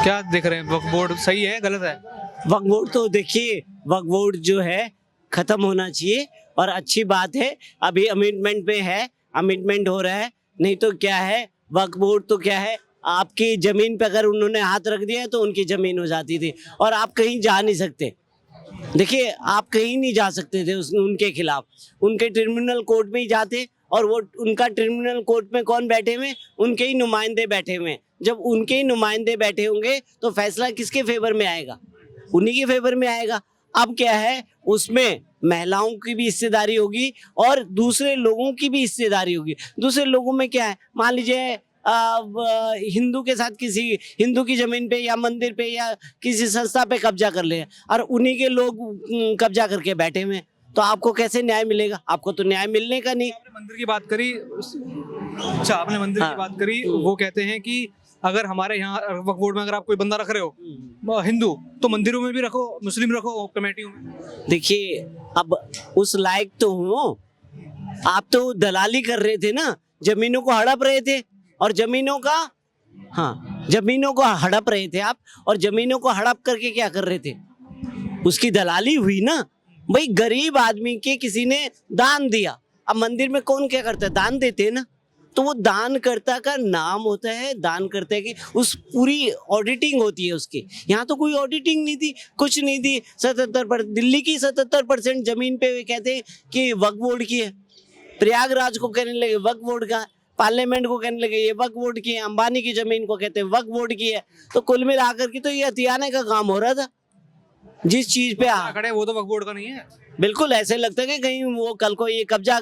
क्या देख रहे हैं, वक्फ बोर्ड सही है गलत है? वक्फ बोर्ड तो देखिए, वक्फ बोर्ड जो है खत्म होना चाहिए और अच्छी बात है। अभी अमेंडमेंट पे है, अमेंडमेंट हो रहा है। नहीं तो क्या है, वक्फ बोर्ड तो क्या है, आपकी जमीन पे अगर उन्होंने हाथ रख दिया तो उनकी जमीन हो जाती थी और आप कहीं जा नहीं सकते। देखिए, आप कहीं नहीं जा सकते थे उनके खिलाफ, उनके ट्रिब्यूनल कोर्ट में ही जाते। और वो उनका ट्रिब्यूनल कोर्ट में कौन बैठे हुए? उनके ही नुमाइंदे बैठे हुए हैं। जब उनके ही नुमाइंदे बैठे होंगे तो फैसला किसके फेवर में आएगा? उन्हीं के फेवर में आएगा। अब क्या है, उसमें महिलाओं की भी हिस्सेदारी होगी और दूसरे लोगों की भी हिस्सेदारी होगी। दूसरे लोगों में क्या है, मान लीजिए हिंदू के साथ किसी हिंदू की जमीन पे या मंदिर पे या किसी संस्था पे कब्जा कर ले और उन्हीं के लोग कब्जा करके बैठे हुए, तो आपको कैसे न्याय मिलेगा? आपको तो न्याय मिलने का नहीं। आपने मंदिर की बात करी, अच्छा आपने मंदिर की बात करी, वो कहते हैं कि अगर हमारे यहाँ वक्फ बोर्ड में अगर आप कोई बंदा रख रहे हो हिंदू, तो मंदिरों में भी रखो, मुस्लिम रखो कमेटियों में। देखिए, अब उस लायक तो हो, आप तो दलाली कर रहे थे ना, जमीनों को हड़प रहे थे और जमीनों का, हाँ, जमीनों को हड़प रहे थे आप, और जमीनों को हड़प करके क्या कर रहे थे? उसकी दलाली हुई ना भाई। गरीब आदमी के किसी ने दान दिया, अब मंदिर में कौन क्या करता है? दान देते हैं ना। तो वो दानकर्ता का नाम होता है, दानकर्ता की उस पूरी ऑडिटिंग होती है उसकी। यहाँ तो कोई ऑडिटिंग नहीं थी, कुछ नहीं थी। 77% दिल्ली की 77% जमीन पे वे कहते हैं कि वक्फ बोर्ड की है। प्रयागराज को कहने लगे वक्फ बोर्ड का, पार्लियामेंट को कहने लगे ये वक्फ बोर्ड की है, अंबानी की जमीन को कहते हैं वक्फ बोर्ड की है। तो कुल मिलाकर के तो ये हथियाने का काम हो रहा था। जिस चीज पे खड़े वो तो वक्फ बोर्ड का नहीं है। बिल्कुल ऐसे लगता है कि कहीं वो कल को ये कब्जा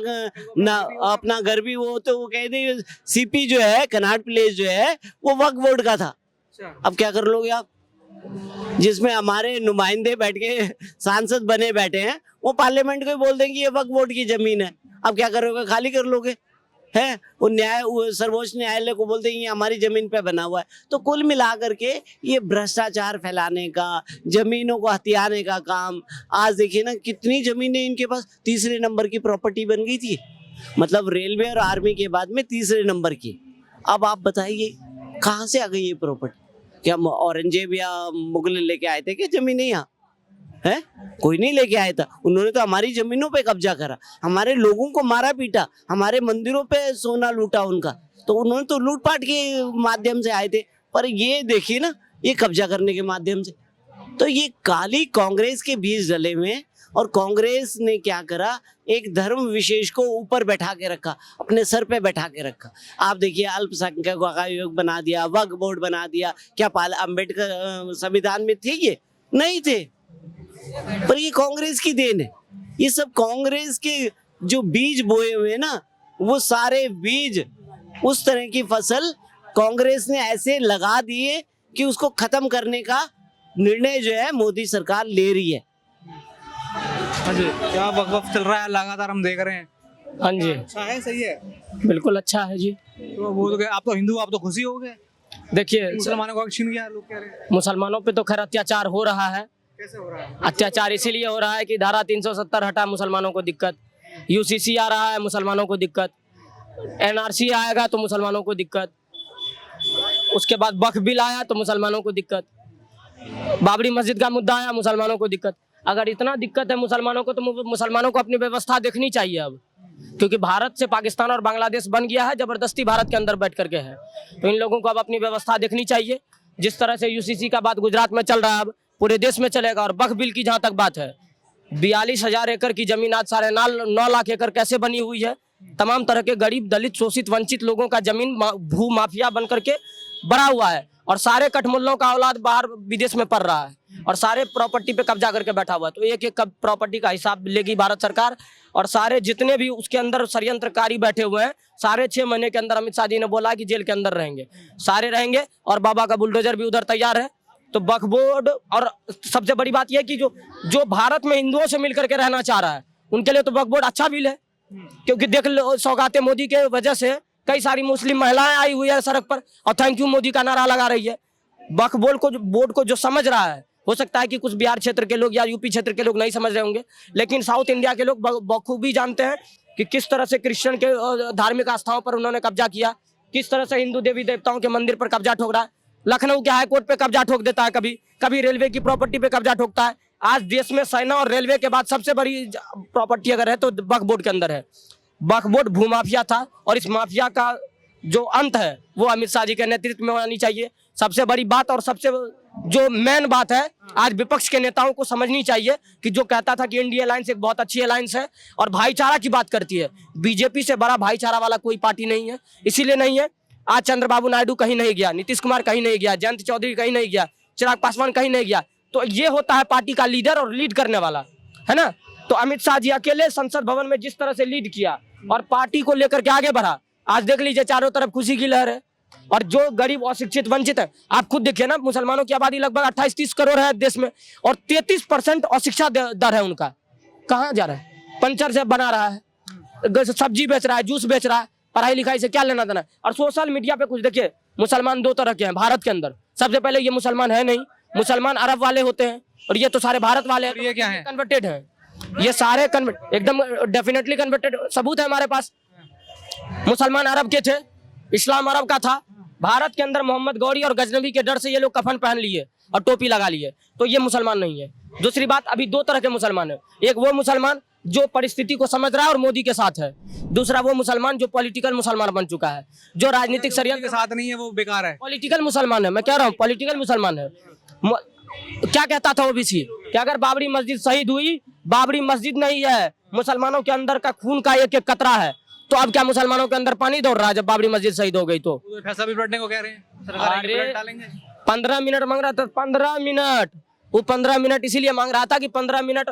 ना अपना घर भी, वो तो वो कह दे सीपी जो है, कनॉट प्लेस जो है, वो वक्फ बोर्ड का था। अब क्या कर लोगे आप? जिसमें हमारे नुमाइंदे बैठ के सांसद बने बैठे हैं, वो पार्लियामेंट को बोल देंगे ये वक्फ बोर्ड की जमीन है। अब क्या करोगे? खाली कर लोगे? है वो सर्वोच्च न्यायालय को बोलते हैं ये हमारी जमीन पे बना हुआ है। तो कुल मिलाकर के ये भ्रष्टाचार फैलाने का, जमीनों को हथियाने का काम। आज देखिए ना, कितनी जमीनें इनके पास तीसरे नंबर की प्रॉपर्टी बन गई थी, मतलब रेलवे और आर्मी के बाद में तीसरे नंबर की। अब आप बताइए कहाँ से आ गई ये प्रॉपर्टी? क्या औरंगजेब या मुगल लेके आए थे क्या जमीनें यहाँ? है कोई नहीं लेके आया था। उन्होंने तो हमारी जमीनों पे कब्जा करा, हमारे लोगों को मारा पीटा, हमारे मंदिरों पे सोना लूटा उनका। तो उन्होंने तो लूटपाट के माध्यम से आए थे, पर ये देखिए ना, ये कब्जा करने के माध्यम से। तो ये काली कांग्रेस के बीज डले हुए हैं। और कांग्रेस ने क्या करा, एक धर्म विशेष को ऊपर बैठा के रखा, अपने सर पे बैठा के रखा। आप देखिए, अल्पसंख्यकों का आयोग बना दिया, वक्फ बोर्ड बना दिया। क्या अम्बेडकर संविधान में थे? ये नहीं थे, पर ये कांग्रेस की देन है। ये सब कांग्रेस के जो बीज बोए हुए हैं ना, वो सारे बीज, उस तरह की फसल कांग्रेस ने ऐसे लगा दिए कि उसको खत्म करने का निर्णय जो है मोदी सरकार ले रही है। हाँ जी, क्या वक्फ चल रहा है लगातार, हम देख रहे हैं। हाँ जी, अच्छा है, सही है, बिल्कुल अच्छा है जी। तो वो तो आप तो हिंदू, आप तो खुशी हो गए। देखिए, मुसलमानों को छीन गया, लोग कह रहे हैं। मुसलमानों पे तो खैर अत्याचार हो रहा है। कैसे हो रहा है अत्याचार? इसीलिए हो रहा है कि धारा 370 हटा, मुसलमानों को दिक्कत। यूसीसी आ रहा है, मुसलमानों को दिक्कत। एनआरसी आएगा तो मुसलमानों को दिक्कत। उसके बाद वक्फ बिल आया तो मुसलमानों को दिक्कत। बाबरी मस्जिद का मुद्दा आया, मुसलमानों को दिक्कत। अगर इतना दिक्कत है मुसलमानों को, तो मुसलमानों को अपनी व्यवस्था देखनी चाहिए अब, क्योंकि भारत से पाकिस्तान और बांग्लादेश बन गया है, जबरदस्ती भारत के अंदर बैठ करके है। तो इन लोगों को अब अपनी व्यवस्था देखनी चाहिए। जिस तरह से यूसीसी का बात गुजरात में चल रहा है, अब पूरे देश में चलेगा। और वक्फ बिल की जहाँ तक बात है, 42,000 एकड़ की जमीन आज 9.5 लाख एकड़ कैसे बनी हुई है? तमाम तरह के गरीब, दलित, शोषित, वंचित लोगों का जमीन भू माफिया बन करके बढ़ा हुआ है। और सारे कठमुल्लों का औलाद बाहर विदेश में पढ़ रहा है और सारे प्रॉपर्टी पे कब्जा करके बैठा हुआ है। तो एक एक प्रॉपर्टी का हिसाब लेगी भारत सरकार। और सारे जितने भी उसके अंदर षड्यंत्रकारी बैठे हुए हैं, सारे 6 महीने के अंदर अमित शाह जी ने बोला कि जेल के अंदर रहेंगे, सारे रहेंगे। और बाबा का बुलडोजर भी उधर तैयार है। तो वक्फ बोर्ड, और सबसे बड़ी बात यह कि जो भारत में हिंदुओं से मिलकर के रहना चाह रहा है, उनके लिए तो वक्फ बोर्ड अच्छा बिल है। क्योंकि देख लो, सौगाते मोदी के वजह से कई सारी मुस्लिम महिलाएं आई हुई है सड़क पर और थैंक यू मोदी का नारा लगा रही है। वक्फ बोर्ड को जो समझ रहा है, हो सकता है कि कुछ बिहार क्षेत्र के लोग या यूपी क्षेत्र के लोग नहीं समझ रहे होंगे, लेकिन साउथ इंडिया के लोग बखूबी जानते हैं कि किस तरह से क्रिश्चियन के धार्मिक आस्थाओं पर उन्होंने कब्जा किया, किस तरह से हिंदू देवी देवताओं के मंदिर पर कब्जा ठोक रहा है। लखनऊ के हाई कोर्ट पे कब्जा ठोक देता है, कभी कभी रेलवे की प्रॉपर्टी पे कब्जा ठोकता है। आज देश में सेना और रेलवे के बाद सबसे बड़ी प्रॉपर्टी अगर है तो वक्फ बोर्ड के अंदर है। वक्फ बोर्ड भूमाफिया था और इस माफिया का जो अंत है वो अमित शाह जी के नेतृत्व में होनी चाहिए। सबसे बड़ी बात और सबसे जो मेन बात है, आज विपक्ष के नेताओं को समझनी चाहिए कि जो कहता था कि इंडिया अलायंस एक बहुत अच्छी अलायंस है और भाईचारा की बात करती है, बीजेपी से बड़ा भाईचारा वाला कोई पार्टी नहीं है। इसीलिए नहीं है, आज चंद्रबाबू नायडू कहीं नहीं गया, नीतीश कुमार कहीं नहीं गया, जयंत चौधरी कहीं नहीं गया, चिराग पासवान कहीं नहीं गया। तो ये होता है पार्टी का लीडर और लीड करने वाला, है ना। तो अमित शाह जी अकेले संसद भवन में जिस तरह से लीड किया और पार्टी को लेकर के आगे बढ़ा, आज देख लीजिए चारों तरफ खुशी की लहर है। और जो गरीब अशिक्षित वंचित है, आप खुद देखिए ना, मुसलमानों की आबादी लगभग 28-30 करोड़ है देश में और 33% अशिक्षा दर है उनका। कहाँ जा रहा है? पंचर से बना रहा है, सब्जी बेच रहा है, जूस बेच रहा है, पढ़ाई लिखाई से क्या लेना देना। और सोशल मीडिया पे कुछ देखिए, मुसलमान दो तरह के हैं भारत के अंदर। सबसे पहले ये मुसलमान है नहीं, मुसलमान अरब वाले होते हैं और ये तो सारे भारत वाले हैं। ये क्या है? कन्वर्टेड है, ये सारे एकदम डेफिनेटली कन्वर्टेड। सबूत है हमारे पास, मुसलमान अरब के थे, इस्लाम अरब का था। भारत के अंदर मोहम्मद गौरी और गजनबी के डर से ये लोग कफन पहन लिए और टोपी लगा लिए, तो ये मुसलमान नहीं है। दूसरी बात, अभी दो तरह के मुसलमान है, एक वो मुसलमान जो परिस्थिति को समझ रहा है और मोदी के साथ है, दूसरा वो मुसलमान जो पॉलिटिकल मुसलमान बन चुका है, जो राजनीतिक षड्यंत्र के साथ नहीं है, वो बेकार है। पॉलिटिकल मुसलमान है, मैं कह रहा हूँ पॉलिटिकल मुसलमान है। क्या कहता था ओबीसी कि अगर बाबरी मस्जिद शहीद हुई, बाबरी मस्जिद नहीं है, मुसलमानों के अंदर का खून का एक एक कतरा है। तो अब क्या मुसलमानों के अंदर पानी दौड़ रहा है जब बाबरी मस्जिद शहीद हो गई? तो फैसला भी पलटने को कह रहे हैं, सरकार आगे पलट डालेंगे। 15 मिनट मांग रहा था, 15 मिनट। वो 15 मिनट इसीलिए मांग रहा था कि 15 मिनट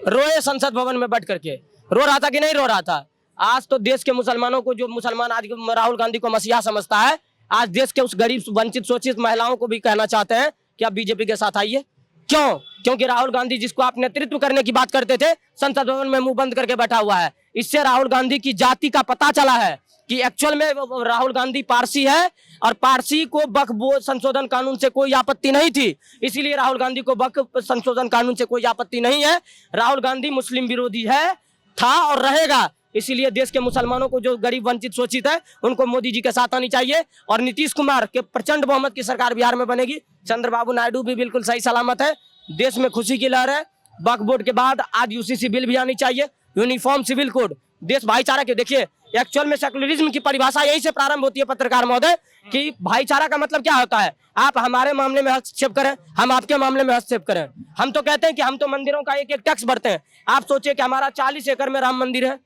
रोए संसद भवन में बैठ करके। रो रहा था कि नहीं रो रहा था? आज तो देश के मुसलमानों को, जो मुसलमान आज राहुल गांधी को मसीहा समझता है, आज देश के उस गरीब वंचित शोषित महिलाओं को भी कहना चाहते हैं कि आप बीजेपी के साथ आइए। क्यों? क्योंकि राहुल गांधी जिसको आप नेतृत्व करने की बात करते थे, संसद भवन में मुंह बंद करके बैठा हुआ है। इससे राहुल गांधी की जाति का पता चला है कि एक्चुअल में राहुल गांधी पारसी है और पारसी को वक्फ बोर्ड संशोधन कानून से कोई आपत्ति नहीं थी, इसीलिए राहुल गांधी को वक्फ संशोधन कानून से कोई आपत्ति नहीं है। राहुल गांधी मुस्लिम विरोधी है, था और रहेगा। इसीलिए देश के मुसलमानों को, जो गरीब वंचित शोषित है, उनको मोदी जी के साथ आनी चाहिए और नीतीश कुमार के प्रचंड बहुमत की सरकार बिहार में बनेगी। चंद्रबाबू नायडू भी बिल्कुल सही सलामत है, देश में खुशी की लहर है। वक्फ बोर्ड के बाद आज यूसीसी बिल भी आनी चाहिए, यूनिफॉर्म सिविल कोड, देश भाईचारा के। देखिए, एक्चुअल में सेकुलरिज्म की परिभाषा यहीं से प्रारंभ होती है पत्रकार महोदय, कि भाईचारा का मतलब क्या होता है। आप हमारे मामले में हस्तक्षेप करें, हम आपके मामले में हस्तक्षेप करें। हम तो कहते हैं कि हम तो मंदिरों का एक एक टैक्स भरते हैं। आप सोचिए कि हमारा 40 एकड़ में राम मंदिर है,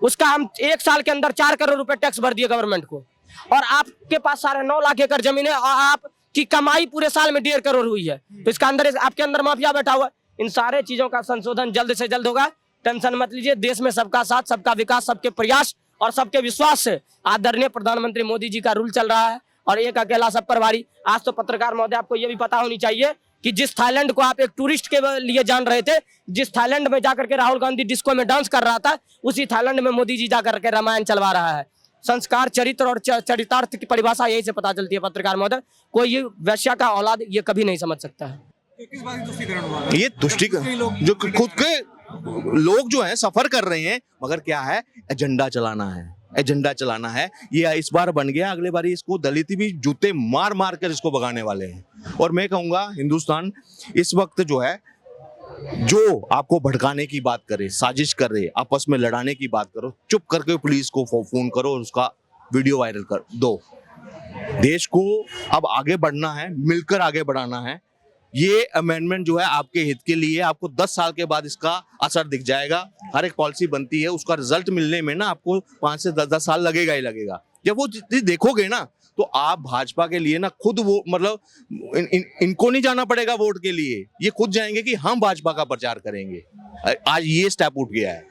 उसका हम 1 साल के अंदर 4 करोड़ रुपए टैक्स भर दिए गवर्नमेंट को, और आपके पास 9.5 लाख एकड़ जमीन है और आपकी कमाई पूरे साल में 1.5 करोड़ हुई है। तो इसका अंदर आपके अंदर माफिया बैठा हुआ है। इन सारे चीजों का संशोधन जल्द से जल्द होगा, टेंशन मत लीजिए। देश में सबका साथ, सबका विकास, सबके प्रयास और सबके विश्वास से आदरणीय प्रधानमंत्री मोदी जी का रूल चल रहा है और एक अकेला सब पर भारी। आज तो पत्रकार महोदय, आपको ये भी पता होनी चाहिए कि जिस थाईलैंड को आप एक टूरिस्ट के लिए जान रहे थे, जिस थाईलैंड में जाकर के राहुल गांधी डिस्को में डांस कर रहा था, उसी थाईलैंड में मोदी जी जाकर के रामायण चलवा रहा है। संस्कार, चरित्र और चरितार्थ की परिभाषा यही से पता चलती है पत्रकार महोदय। कोई वैश्या का औलाद ये कभी नहीं समझ सकता है। किस बात की तुष्टिकरण हुआ? ये तुष्टिकरण जो खुद के लोग जो है सफर कर रहे हैं, मगर क्या है, एजेंडा चलाना है, एजेंडा चलाना है। ये इस बार बन गया, अगले बार इसको दलित भी जूते मार मार कर इसको भगाने वाले हैं। और मैं कहूंगा, हिंदुस्तान इस वक्त जो है, जो आपको भड़काने की बात करे, साजिश कर रहे, आपस में लड़ाने की बात करो, चुप करके पुलिस को फोन करो और उसका वीडियो वायरल कर दो। देश को अब आगे बढ़ना है, मिलकर आगे बढ़ाना है। ये अमेंडमेंट जो है आपके हित के लिए, आपको 10 साल के बाद इसका असर दिख जाएगा। हर एक पॉलिसी बनती है, उसका रिजल्ट मिलने में ना आपको 5 से 10 साल लगेगा ही लगेगा। जब वो देखोगे ना, तो आप भाजपा के लिए ना खुद वो, मतलब इनको नहीं जाना पड़ेगा वोट के लिए, ये खुद जाएंगे कि हम भाजपा का प्रचार करेंगे। आज ये स्टेप उठ गया है।